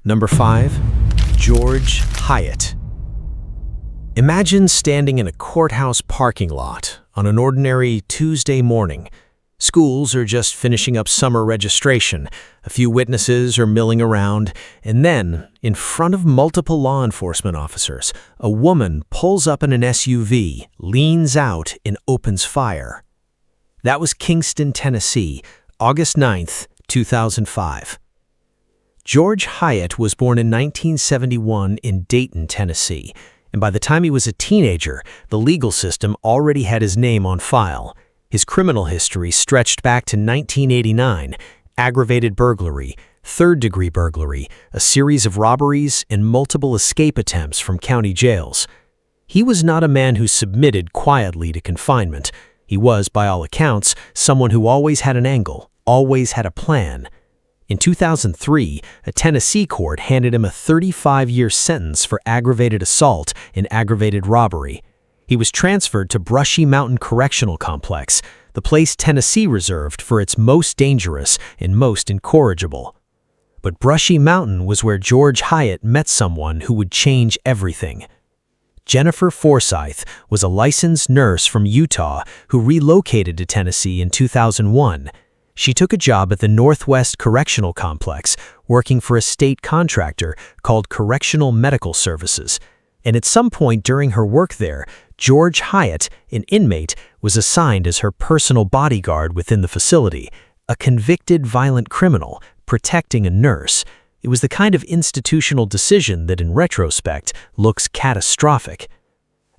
Number 5. George Hyatte. Imagine standing in a courthouse parking lot on an ordinary Tuesday morning. Schools are just finishing up summer registration, a few witnesses are milling around, and then, in front of multiple law enforcement officers, a woman pulls up in an SUV, leans out, and opens fire. That was Kingston, Tennessee, August 9th, 2005. George Hyatte was born in 1971 in Dayton, Tennessee, and by the time he was a teenager, the legal system already had his name on file. His criminal history stretched back to 1989, aggravated burglary, third-degree burglary, a series of robberies, and multiple escape attempts from county jails. He was not a man who submitted quietly to confinement. He was, by all accounts, someone who always had an angle, always had a plan. In 2003, a Tennessee court handed him a 35-year sentence for aggravated assault and aggravated robbery. He was transferred to Brushy Mountain Correctional Complex, the place Tennessee reserved for its most dangerous and most incorrigible. But Brushy Mountain was where George Hyatte met someone who would change everything. Jennifer Forsyth was a licensed nurse from Utah who relocated to Tennessee in 2001. She took a job at the Northwest Correctional Complex, working for a state contractor called Correctional Medical Services. And at some point during her work there, George Hyatte, an inmate, was assigned as her personal bodyguard within the facility, a convicted violent criminal protecting a nurse. It was the kind of institutional decision that in retrospect looks catastrophic.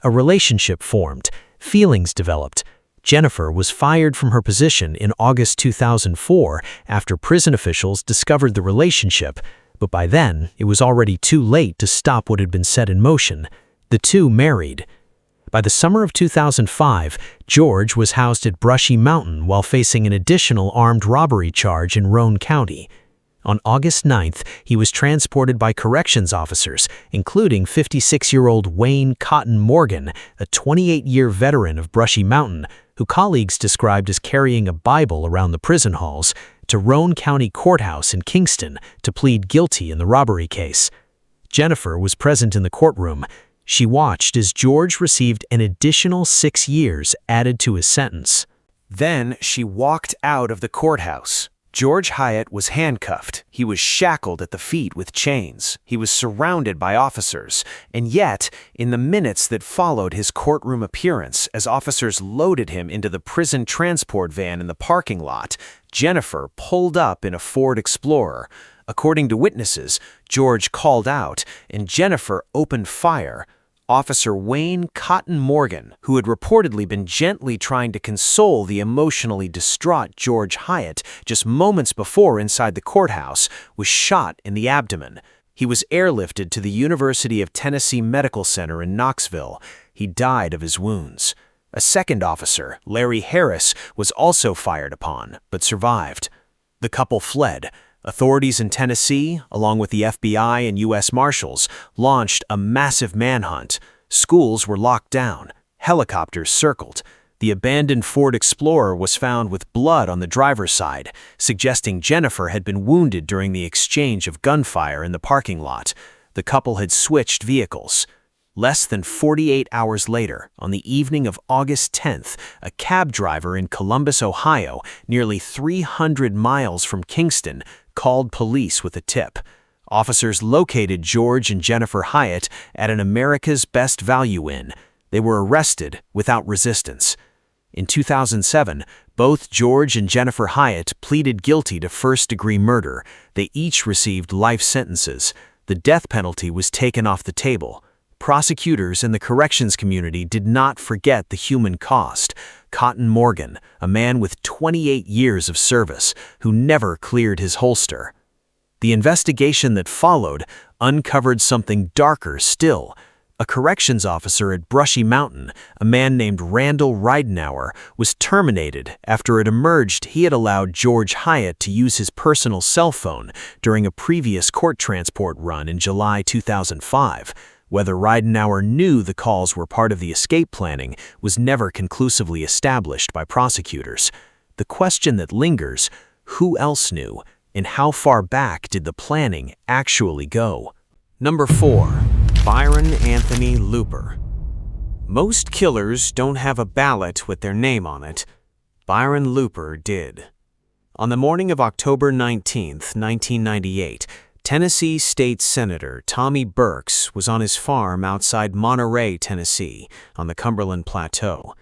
A relationship formed, feelings developed. Jennifer was fired from her position in August 2004 after prison officials discovered the relationship, but by then it was already too late to stop what had been set in motion. The two married. By the summer of 2005, George was housed at Brushy Mountain while facing an additional armed robbery charge in Roane County. On August 9th, he was transported by corrections officers, including 56-year-old Wayne Cotton Morgan, a 28-year veteran of Brushy Mountain, who colleagues described as carrying a Bible around the prison halls, to Roane County Courthouse in Kingston to plead guilty in the robbery case. Jennifer was present in the courtroom. She watched as George received an additional 6 years added to his sentence. Then she walked out of the courthouse. George Hyatte was handcuffed. He was shackled at the feet with chains. He was surrounded by officers. And yet, in the minutes that followed his courtroom appearance, as officers loaded him into the prison transport van in the parking lot, Jennifer pulled up in a Ford Explorer. According to witnesses, George called out, and Jennifer opened fire. Officer Wayne Cotton Morgan, who had reportedly been gently trying to console the emotionally distraught George Hyatte just moments before inside the courthouse, was shot in the abdomen. He was airlifted to the University of Tennessee Medical Center in Knoxville. He died of his wounds. A second officer, Larry Harris, was also fired upon, but survived. The couple fled. Authorities in Tennessee, along with the FBI and U.S. Marshals, launched a massive manhunt. Schools were locked down. Helicopters circled. The abandoned Ford Explorer was found with blood on the driver's side, suggesting Jennifer had been wounded during the exchange of gunfire in the parking lot. The couple had switched vehicles. Less than 48 hours later, on the evening of August 10th, a cab driver in Columbus, Ohio, nearly 300 miles from Kingston, called police with a tip. Officers located George and Jennifer Hyatte at an America's Best Value Inn. They were arrested without resistance. In 2007, both George and Jennifer Hyatte pleaded guilty to first-degree murder. They each received life sentences. The death penalty was taken off the table. Prosecutors and the corrections community did not forget the human cost. Cotton Morgan, a man with 28 years of service, who never cleared his holster. The investigation that followed uncovered something darker still. A corrections officer at Brushy Mountain, a man named Randall Ridenauer, was terminated after it emerged he had allowed George Hyatte to use his personal cell phone during a previous court transport run in July 2005. Whether Ridenauer knew the calls were part of the escape planning was never conclusively established by prosecutors. The question that lingers, who else knew? And how far back did the planning actually go? Number 4. Byron Anthony Looper. Most killers don't have a ballot with their name on it. Byron Looper did. On the morning of October 19, 1998, Tennessee State Senator Tommy Burks was on his farm outside Monterey, Tennessee, on the Cumberland Plateau.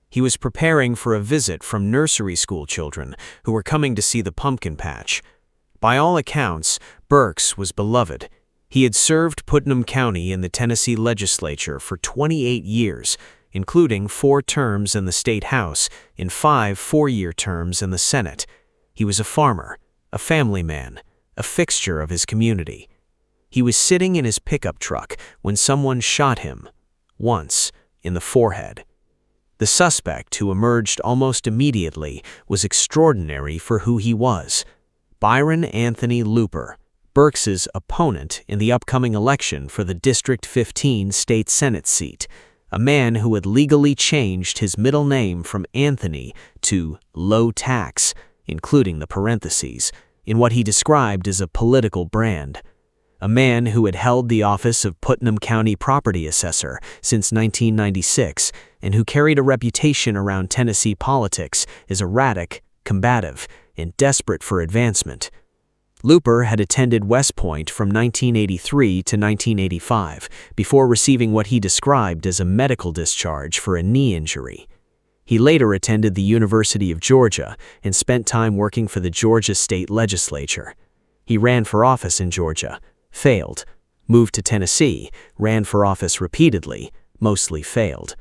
He was preparing for a visit from nursery school children who were coming to see the pumpkin patch. By all accounts, Burks was beloved. He had served Putnam County in the Tennessee legislature for 28 years, including 4 terms in the state house and 5 four-year terms in the Senate. He was a farmer, a family man, a fixture of his community. He was sitting in his pickup truck when someone shot him, once, in the forehead. The suspect, who emerged almost immediately, was extraordinary for who he was. Byron Anthony Looper, Burks's opponent in the upcoming election for the District 15 state Senate seat, a man who had legally changed his middle name from Anthony to Low Tax, including the parentheses, in what he described as a political brand. A man who had held the office of Putnam County Property Assessor since 1996 and who carried a reputation around Tennessee politics as erratic, combative, and desperate for advancement. Looper had attended West Point from 1983 to 1985 before receiving what he described as a medical discharge for a knee injury. He later attended the University of Georgia and spent time working for the Georgia State Legislature. He ran for office in Georgia, failed, moved to Tennessee, ran for office repeatedly, mostly failed.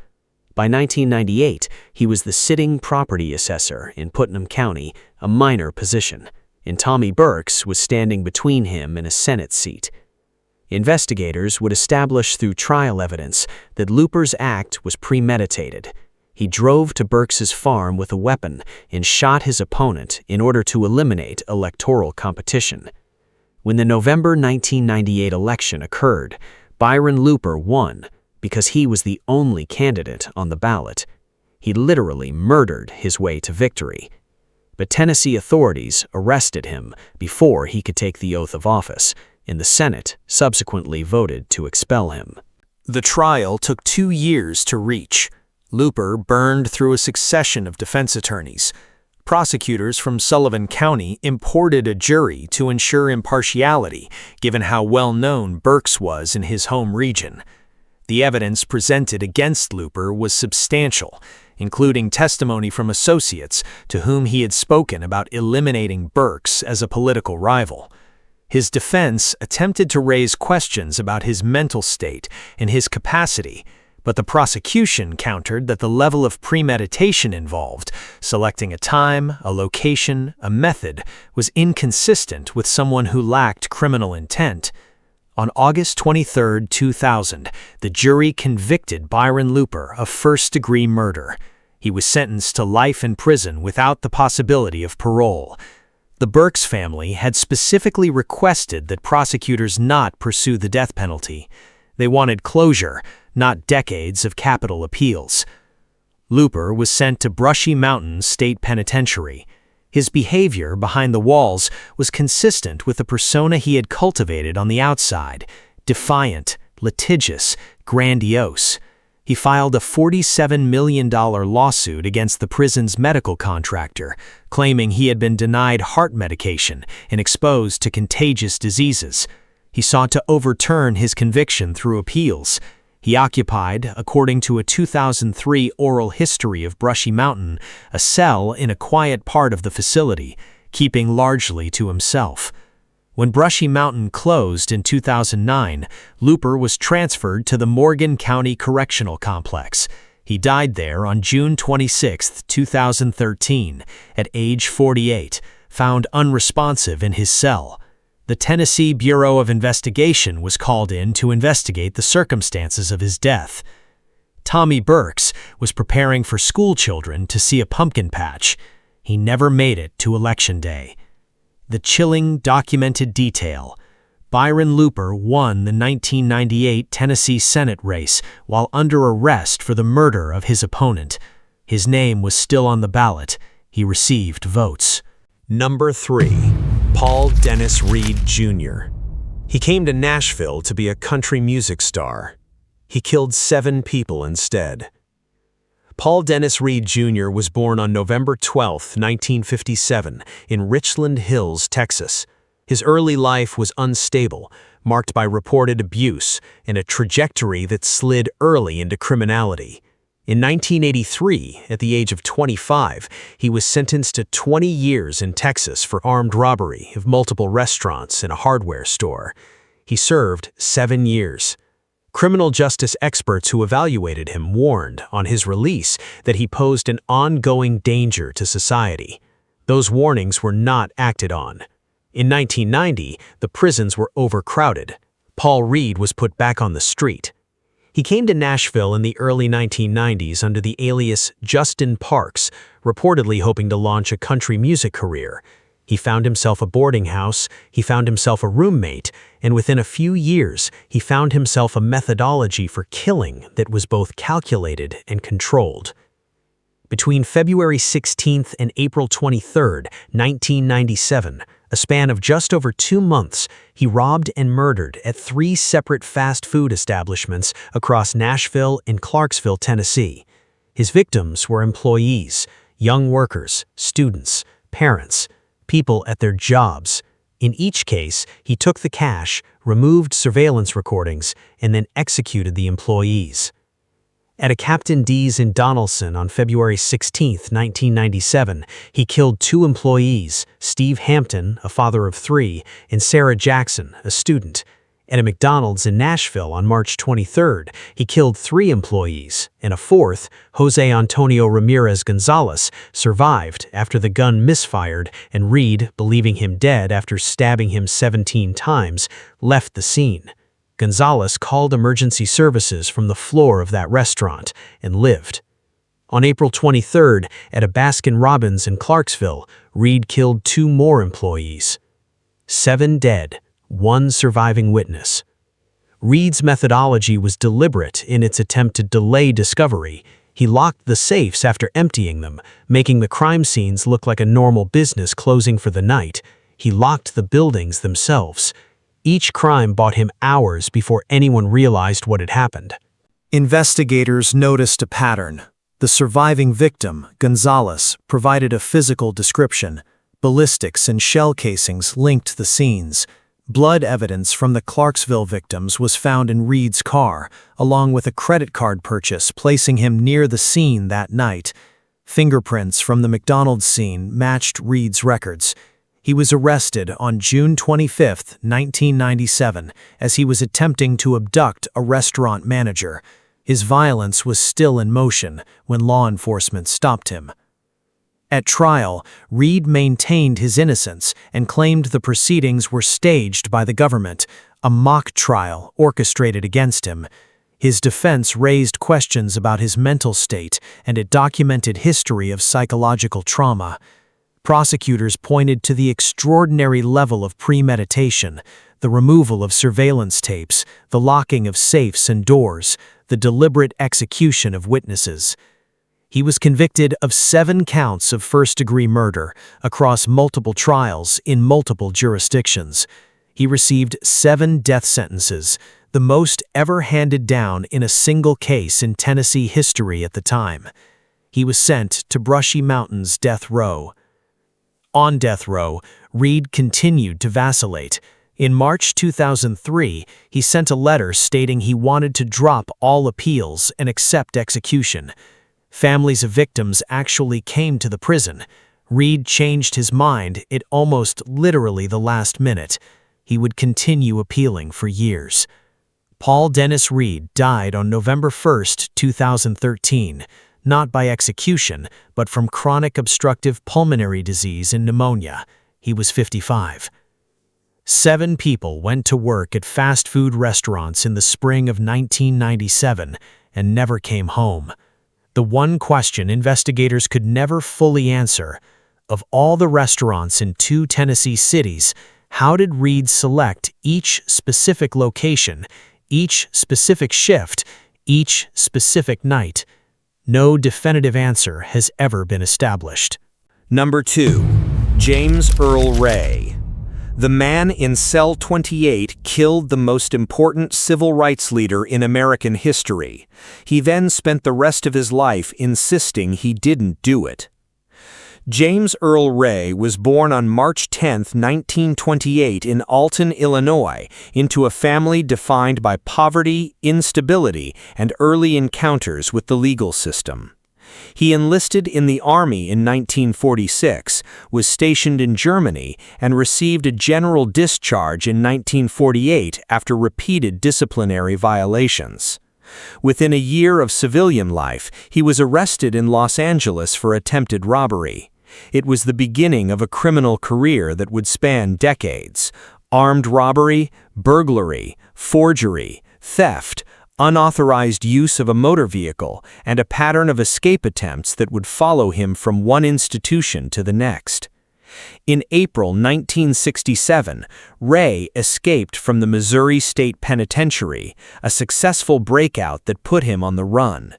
By 1998, he was the sitting property assessor in Putnam County, a minor position, and Tommy Burks was standing between him and a Senate seat. Investigators would establish through trial evidence that Looper's act was premeditated. He drove to Burks's farm with a weapon and shot his opponent in order to eliminate electoral competition. When the November 1998 election occurred, Byron Looper won because he was the only candidate on the ballot. He literally murdered his way to victory. But Tennessee authorities arrested him before he could take the oath of office, and the Senate subsequently voted to expel him. The trial took 2 years to reach. Looper burned through a succession of defense attorneys. Prosecutors from Sullivan County imported a jury to ensure impartiality, given how well-known Burks was in his home region. The evidence presented against Looper was substantial, including testimony from associates to whom he had spoken about eliminating Burks as a political rival. His defense attempted to raise questions about his mental state and his capacity, but the prosecution countered that the level of premeditation involved, selecting a time, a location, a method, was inconsistent with someone who lacked criminal intent. On August 23, 2000, the jury convicted Byron Looper of first-degree murder. He was sentenced to life in prison without the possibility of parole. The Burks family had specifically requested that prosecutors not pursue the death penalty. They wanted closure, not decades of capital appeals. Looper was sent to Brushy Mountain State Penitentiary. His behavior behind the walls was consistent with the persona he had cultivated on the outside: defiant, litigious, grandiose. He filed a $47 million lawsuit against the prison's medical contractor, claiming he had been denied heart medication and exposed to contagious diseases. He sought to overturn his conviction through appeals. He occupied, according to a 2003 oral history of Brushy Mountain, a cell in a quiet part of the facility, keeping largely to himself. When Brushy Mountain closed in 2009, Looper was transferred to the Morgan County Correctional Complex. He died there on June 26, 2013, at age 48, found unresponsive in his cell. The Tennessee Bureau of Investigation was called in to investigate the circumstances of his death. Tommy Burks was preparing for school children to see a pumpkin patch. He never made it to Election Day. The chilling, documented detail: Byron Looper won the 1998 Tennessee Senate race while under arrest for the murder of his opponent. His name was still on the ballot. He received votes. Number 3. Paul Dennis Reid Jr. He came to Nashville to be a country music star. He killed 7 people instead. Paul Dennis Reid Jr. was born on November 12, 1957, in Richland Hills, Texas. His early life was unstable, marked by reported abuse and a trajectory that slid early into criminality. In 1983, at the age of 25, he was sentenced to 20 years in Texas for armed robbery of multiple restaurants and a hardware store. He served 7 years. Criminal justice experts who evaluated him warned, on his release, that he posed an ongoing danger to society. Those warnings were not acted on. In 1990, the prisons were overcrowded. Paul Reid was put back on the street. He came to Nashville in the early 1990s under the alias Justin Parks, reportedly hoping to launch a country music career. He found himself a boarding house, he found himself a roommate, and within a few years, he found himself a methodology for killing that was both calculated and controlled. Between February 16th and April 23rd, 1997, a span of just over 2 months, he robbed and murdered at 3 separate fast food establishments across Nashville and Clarksville, Tennessee. His victims were employees, young workers, students, parents, people at their jobs. In each case, he took the cash, removed surveillance recordings, and then executed the employees. At a Captain D's in Donaldson on February 16, 1997, he killed 2 employees, Steve Hampton, a father of 3, and Sarah Jackson, a student. At a McDonald's in Nashville on March 23, he killed 3 employees, and a 4th, Jose Antonio Ramirez Gonzalez, survived after the gun misfired and Reid, believing him dead after stabbing him 17 times, left the scene. Gonzalez called emergency services from the floor of that restaurant and lived. On April 23rd, at a Baskin-Robbins in Clarksville, Reid killed 2 more employees. 7 dead, 1 surviving witness. Reid's methodology was deliberate in its attempt to delay discovery. He locked the safes after emptying them, making the crime scenes look like a normal business closing for the night. He locked the buildings themselves. Each crime bought him hours before anyone realized what had happened. Investigators noticed a pattern. The surviving victim, Gonzalez, provided a physical description. Ballistics and shell casings linked the scenes. Blood evidence from the Clarksville victims was found in Reid's car, along with a credit card purchase placing him near the scene that night. Fingerprints from the McDonald's scene matched Reid's records. He was arrested on June 25, 1997, as he was attempting to abduct a restaurant manager. His violence was still in motion when law enforcement stopped him. At trial, Reid maintained his innocence and claimed the proceedings were staged by the government, a mock trial orchestrated against him. His defense raised questions about his mental state and a documented history of psychological trauma. Prosecutors pointed to the extraordinary level of premeditation, the removal of surveillance tapes, the locking of safes and doors, the deliberate execution of witnesses. He was convicted of 7 counts of first-degree murder across multiple trials in multiple jurisdictions. He received 7 death sentences, the most ever handed down in a single case in Tennessee history at the time. He was sent to Brushy Mountain's death row. On death row, Reid continued to vacillate. In March 2003, he sent a letter stating he wanted to drop all appeals and accept execution. Families of victims actually came to the prison. Reid changed his mind at almost literally the last minute. He would continue appealing for years. Paul Dennis Reid died on November 1, 2013. Not by execution, but from chronic obstructive pulmonary disease and pneumonia. He was 55. 7 people went to work at fast food restaurants in the spring of 1997 and never came home. The one question investigators could never fully answer: of all the restaurants in 2 Tennessee cities, how did Reid select each specific location, each specific shift, each specific night? No definitive answer has ever been established. Number 2. James Earl Ray. The man in cell 28 killed the most important civil rights leader in American history. He then spent the rest of his life insisting he didn't do it. James Earl Ray was born on March 10, 1928 in Alton, Illinois, into a family defined by poverty, instability, and early encounters with the legal system. He enlisted in the Army in 1946, was stationed in Germany, and received a general discharge in 1948 after repeated disciplinary violations. Within a year of civilian life, he was arrested in Los Angeles for attempted robbery. It was the beginning of a criminal career that would span decades: armed robbery, burglary, forgery, theft, unauthorized use of a motor vehicle, and a pattern of escape attempts that would follow him from one institution to the next. In April 1967, Ray escaped from the Missouri State Penitentiary, a successful breakout that put him on the run.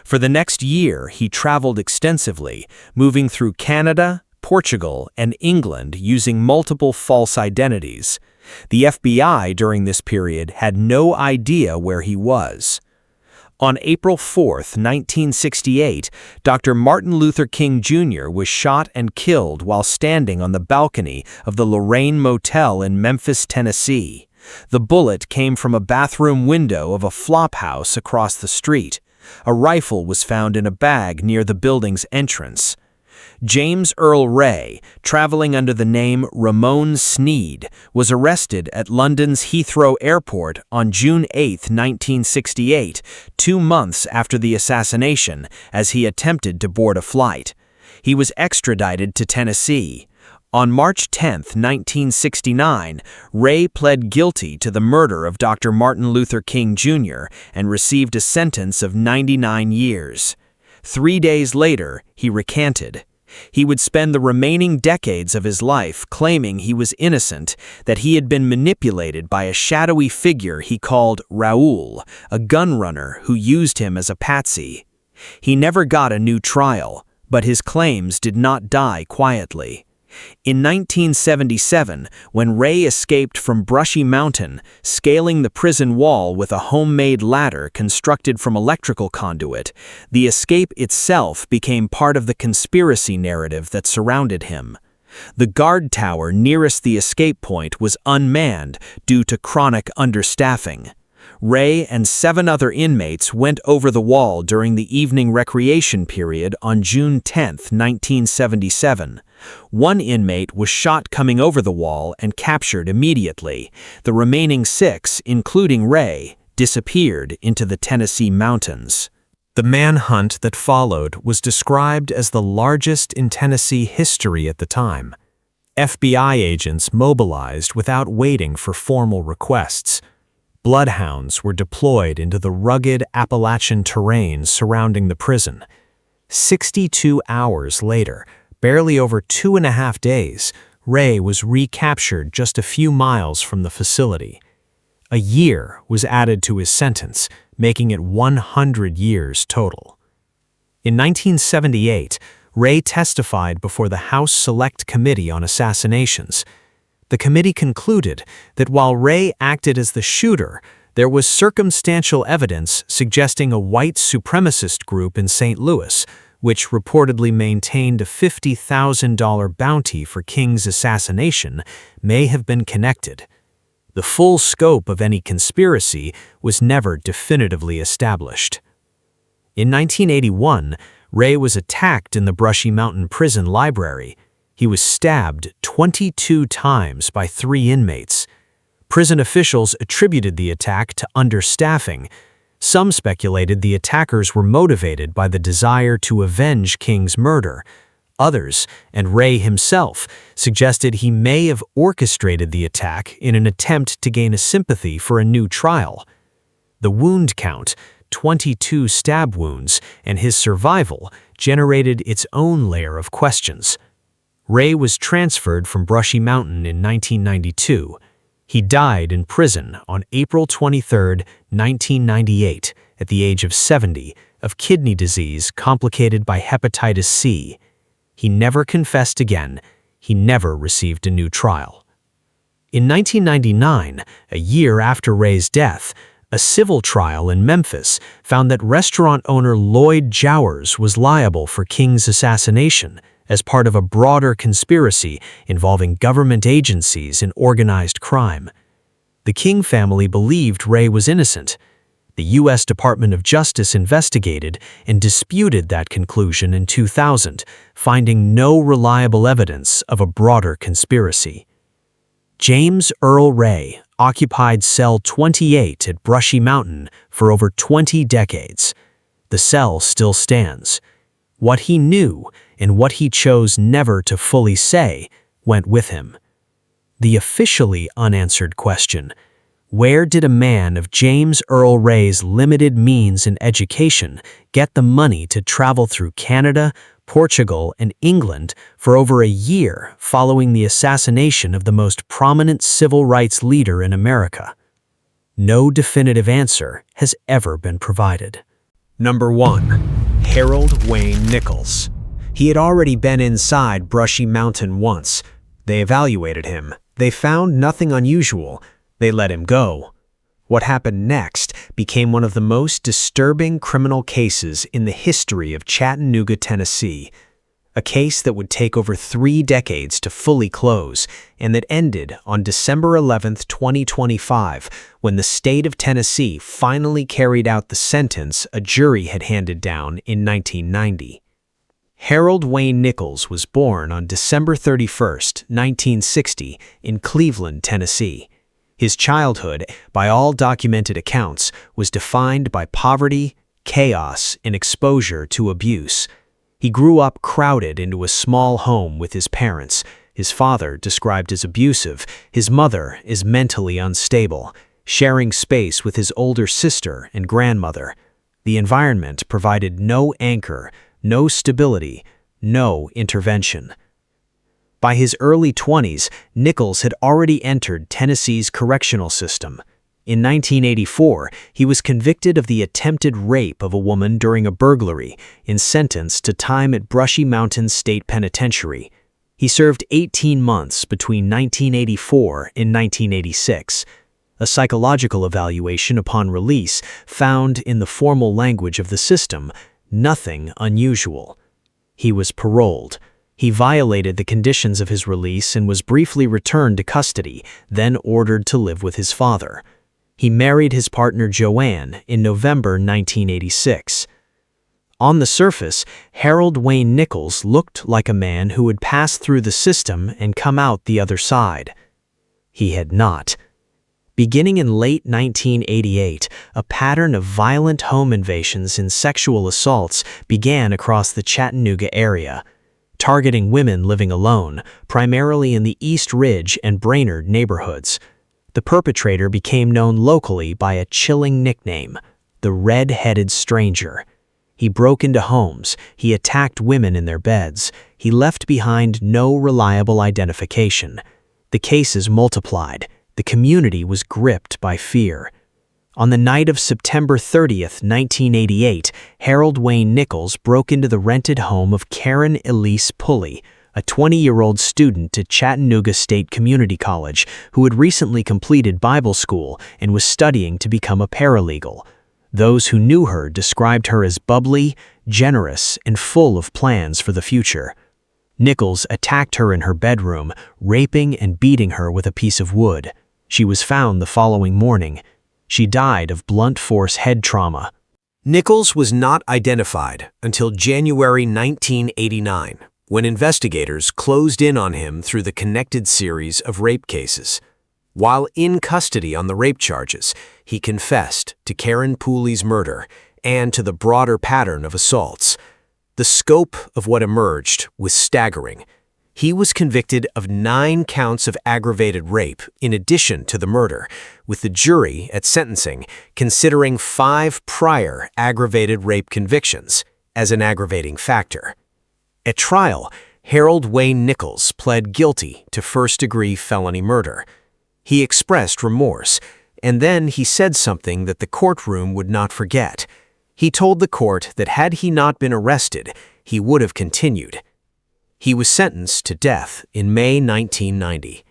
For the next year, he traveled extensively, moving through Canada, Portugal, and England using multiple false identities. The FBI during this period had no idea where he was. On April 4, 1968, Dr. Martin Luther King Jr. was shot and killed while standing on the balcony of the Lorraine Motel in Memphis, Tennessee. The bullet came from a bathroom window of a flophouse across the street. A rifle was found in a bag near the building's entrance. James Earl Ray, traveling under the name Ramon Sneed, was arrested at London's Heathrow Airport on June 8, 1968, 2 months after the assassination, as he attempted to board a flight. He was extradited to Tennessee. On March 10, 1969, Ray pled guilty to the murder of Dr. Martin Luther King Jr. and received a sentence of 99 years. 3 days later, he recanted. He would spend the remaining decades of his life claiming he was innocent, that he had been manipulated by a shadowy figure he called Raoul, a gunrunner who used him as a patsy. He never got a new trial, but his claims did not die quietly. In 1977, when Ray escaped from Brushy Mountain, scaling the prison wall with a homemade ladder constructed from electrical conduit, the escape itself became part of the conspiracy narrative that surrounded him. The guard tower nearest the escape point was unmanned due to chronic understaffing. Ray and 7 other inmates went over the wall during the evening recreation period on June 10, 1977. 1 inmate was shot coming over the wall and captured immediately. The remaining 6, including Ray, disappeared into the Tennessee mountains. The manhunt that followed was described as the largest in Tennessee history at the time. FBI agents mobilized without waiting for formal requests. Bloodhounds were deployed into the rugged Appalachian terrain surrounding the prison. 62 hours later, barely over 2.5 days, Ray was recaptured just a few miles from the facility. A year was added to his sentence, making it 100 years total. In 1978, Ray testified before the House Select Committee on Assassinations. The committee concluded that while Ray acted as the shooter, there was circumstantial evidence suggesting a white supremacist group in St. Louis, which reportedly maintained a $50,000 bounty for King's assassination, may have been connected. The full scope of any conspiracy was never definitively established. In 1981, Ray was attacked in the Brushy Mountain Prison library. He was stabbed 22 times by 3 inmates. Prison officials attributed the attack to understaffing. Some speculated the attackers were motivated by the desire to avenge King's murder. Others, and Ray himself, suggested he may have orchestrated the attack in an attempt to gain a sympathy for a new trial. The wound count, 22 stab wounds, and his survival generated its own layer of questions. Ray was transferred from Brushy Mountain in 1992. He died in prison on April 23, 1998, at the age of 70, of kidney disease complicated by hepatitis C. He never confessed again. He never received a new trial. In 1999, a year after Ray's death, a civil trial in Memphis found that restaurant owner Lloyd Jowers was liable for King's assassination as part of a broader conspiracy involving government agencies and organized crime. The King family believed Ray was innocent. The U.S. Department of Justice investigated and disputed that conclusion in 2000, finding no reliable evidence of a broader conspiracy. James Earl Ray occupied cell 28 at Brushy Mountain for over 20 decades. The cell still stands. What he knew and what he chose never to fully say went with him. The officially unanswered question: where did a man of James Earl Ray's limited means and education get the money to travel through Canada, Portugal, and England for over a year following the assassination of the most prominent civil rights leader in America? No definitive answer has ever been provided. Number 1. Harold Wayne Nichols. He had already been inside Brushy Mountain once. They evaluated him. They found nothing unusual. They let him go. What happened next became one of the most disturbing criminal cases in the history of Chattanooga, Tennessee. A case that would take over 3 decades to fully close, and that ended on December 11, 2025, when the state of Tennessee finally carried out the sentence a jury had handed down in 1990. Harold Wayne Nichols was born on December 31, 1960, in Cleveland, Tennessee. His childhood, by all documented accounts, was defined by poverty, chaos, and exposure to abuse. He grew up crowded into a small home with his parents, his father described as abusive, his mother as mentally unstable, sharing space with his older sister and grandmother. The environment provided no anchor, no stability, no intervention. By his early 20s, Nichols had already entered Tennessee's correctional system. In 1984, he was convicted of the attempted rape of a woman during a burglary and sentenced to time at Brushy Mountain State Penitentiary. He served 18 months between 1984 and 1986. A psychological evaluation upon release found, in the formal language of the system, nothing unusual. He was paroled. He violated the conditions of his release and was briefly returned to custody, then ordered to live with his father. He married his partner Joanne in November 1986. On the surface, Harold Wayne Nichols looked like a man who had passed through the system and come out the other side. He had not. Beginning in late 1988, a pattern of violent home invasions and sexual assaults began across the Chattanooga area, targeting women living alone, primarily in the East Ridge and Brainerd neighborhoods. The perpetrator became known locally by a chilling nickname, the Red-Headed Stranger. He broke into homes, he attacked women in their beds, he left behind no reliable identification. The cases multiplied. The community was gripped by fear. On the night of September 30th, 1988, Harold Wayne Nichols broke into the rented home of Karen Elise Pulley, a 20-year-old student at Chattanooga State Community College who had recently completed Bible school and was studying to become a paralegal. Those who knew her described her as bubbly, generous, and full of plans for the future. Nichols attacked her in her bedroom, raping and beating her with a piece of wood. She was found the following morning. She died of blunt force head trauma. Nichols was not identified until January 1989, when investigators closed in on him through the connected series of rape cases. While in custody on the rape charges, he confessed to Karen Pulley's murder and to the broader pattern of assaults. The scope of what emerged was staggering. He was convicted of 9 counts of aggravated rape in addition to the murder, with the jury at sentencing considering 5 prior aggravated rape convictions as an aggravating factor. At trial, Harold Wayne Nichols pled guilty to first-degree felony murder. He expressed remorse, and then he said something that the courtroom would not forget. He told the court that had he not been arrested, he would have continued. He was sentenced to death in May 1990.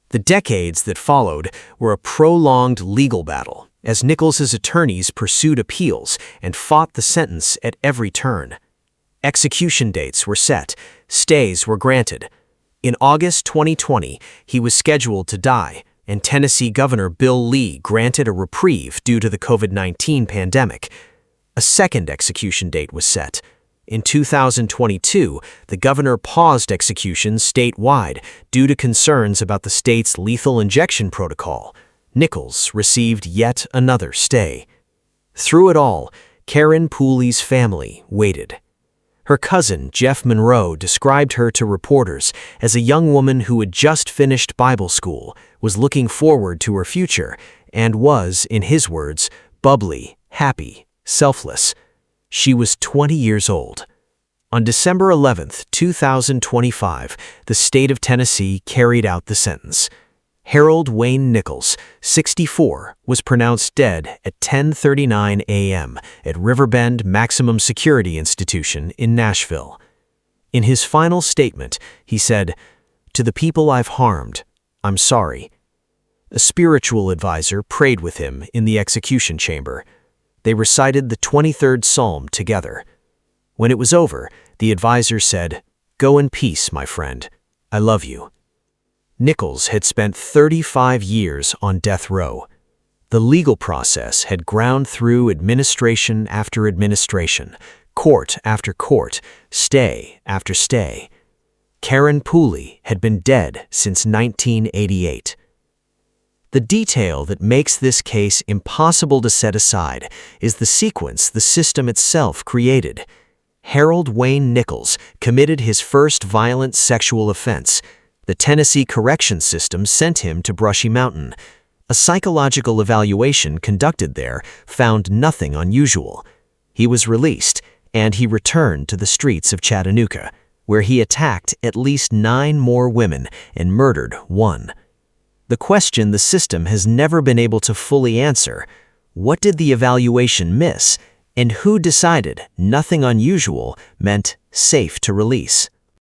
The decades that followed were a prolonged legal battle, as Nichols' attorneys pursued appeals and fought the sentence at every turn. Execution dates were set, stays were granted. In August 2020, he was scheduled to die, and Tennessee Governor Bill Lee granted a reprieve due to the COVID-19 pandemic. A second execution date was set. In 2022, the governor paused executions statewide due to concerns about the state's lethal injection protocol. Nichols received yet another stay. Through it all, Karen Pooley's family waited. Her cousin, Jeff Monroe, described her to reporters as a young woman who had just finished Bible school, was looking forward to her future, and was, in his words, bubbly, happy, selfless. She was 20 years old. On December 11, 2025, the state of Tennessee carried out the sentence. Harold Wayne Nichols, 64, was pronounced dead at 10:39 a.m. at Riverbend Maximum Security Institution in Nashville. In his final statement, he said, "To the people I've harmed, I'm sorry." A spiritual advisor prayed with him in the execution chamber. They recited the 23rd Psalm together. When it was over, the advisor said, "Go in peace, my friend. I love you." Nichols had spent 35 years on death row. The legal process had ground through administration after administration, court after court, stay after stay. Karen Pooley had been dead since 1988. The detail that makes this case impossible to set aside is the sequence the system itself created. Harold Wayne Nichols committed his first violent sexual offense. The Tennessee correction system sent him to Brushy Mountain. A psychological evaluation conducted there found nothing unusual. He was released, and he returned to the streets of Chattanooga, where he attacked at least 9 more women and murdered 1. The question the system has never been able to fully answer: what did the evaluation miss, and who decided nothing unusual meant safe to release?